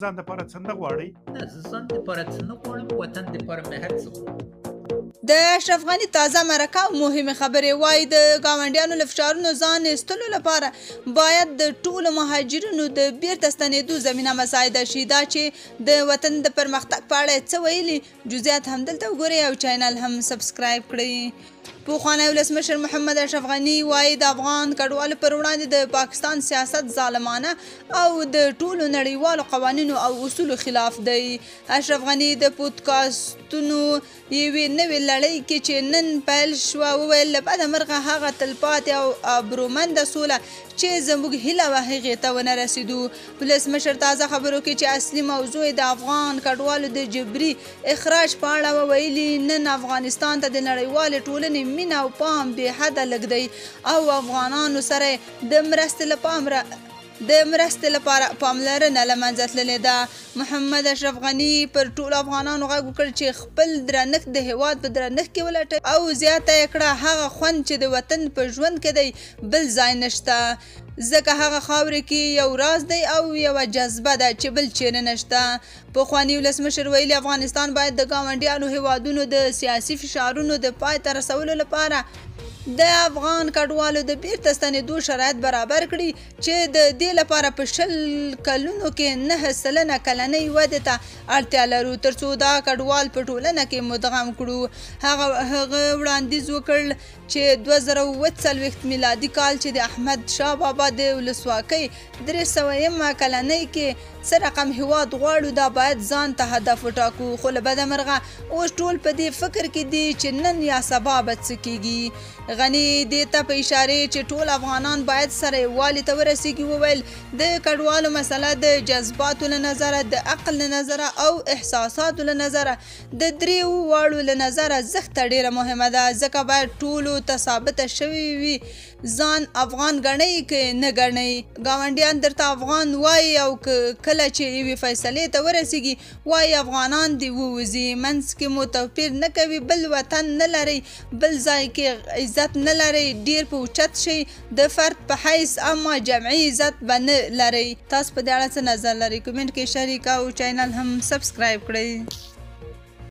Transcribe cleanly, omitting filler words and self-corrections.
ځان دپاره څه نه غواړئ؟ نه زه ځان دپاره څه نه غواړم، وطن دپاره مې هر څه غواړم. د اشرف غني تازه مرکه او مهمې خبرې وایي د ګاونډیانو له فشارونو ځان ایستلو لپاره باید د ټولو مهاجرینو د بیرته ستنېدو زمینه مساعده شي. دا چې د وطن د پرمختګ په اړه څه ویلي جزئیات همدلته وګورئ او چینل هم سبسکرایب کړئ. پخوانی ولسمشر محمد اشرف غني وایي د افغان کډوالو پر وړاندې د پاکستان سیاست ظالمانه او د ټولو نړیوالو قوانینو او اصولو خلاف دی. اشرف غني د پودکاسټونو یوې نوې لړۍ کې چې نن پیل شوه وویل له بده مرغه هغه تلپاتې او ابرومنده سوله چې زموږ هیله وه هغې ته ونه رسېدو. ولسمشر تازه خبرو کې چې اصلي موضوع د افغان کډوالو د جبري اخراج په اړه وویلي نن افغانستان ته د نړیوالې ټولنې مینه او پام بې حده لږ دی او افغانانو سره د مرستې لپاره پاملرنه له منځه تللې ده. محمد اشرف غني پر ټولو افغانانو غږ وکړ چې خپل درنښت د هېواد په درنښت کې ولټوي او زیاته یې کړه هغه خوند چې د وطن په ژوند کې دی بل ځای نشته، ځکه هغه خاورې کې یو راز دی او یوه جذبه ده چې بل چیرې نشته. پخواني ولسمشر ویلي افغانستان باید د ګاونډیانو هېوادونو د سیاسي فشارونو د پای ته رسولو لپاره د افغان کډوالو د بیرته ستنېدو شرایط برابر کړي چې د دې لپاره په 20 کلونو کې 9 سلنه کلنۍ ودې ته اړتیا لرو تر څو دا کډوال په ټولنه کې مدغم کړو. هغه وړاندیز وکړ چې 2040 میلادي کال چې د احمد شاه بابا د ولسواکۍ 300 کلنۍ کې څه رقم هېواد غواړو دا باید ځان ته هدف وټاکو. خو له بده مرغه اوس ټول په دې فکر کې دي چې نن یا سبا به څه کېږي. غني دې ته په اشارې چې ټول افغانان باید سره یووالي ته ورسېږي وویل د کډوالو مسله د جذباتو له نظره د عقل له نظره او احساساتو له نظره د دریو واړو له نظره زښته ډېره مهمه ده، ځکه باید ټولو ته ثابته شوې وي ځان افغان ګڼئ که نه ګڼئ. ګاونډیان درته افغان وایي او کله چې یوې فیصلې ته ورسېږي وایي افغانان دې ووځي، منځ کې مو توپیر نه کوي، بل وطن نه لرئ، بل ځای کې عزت نه لرئ، ډیر په اوچت شئ د فرد په حیث اما جمعي عزت به نه لرئ. تاسو په دې اړه څه نظر لرئ؟ کومنټ کې شریک او چینل هم سبسکرایب کړئ.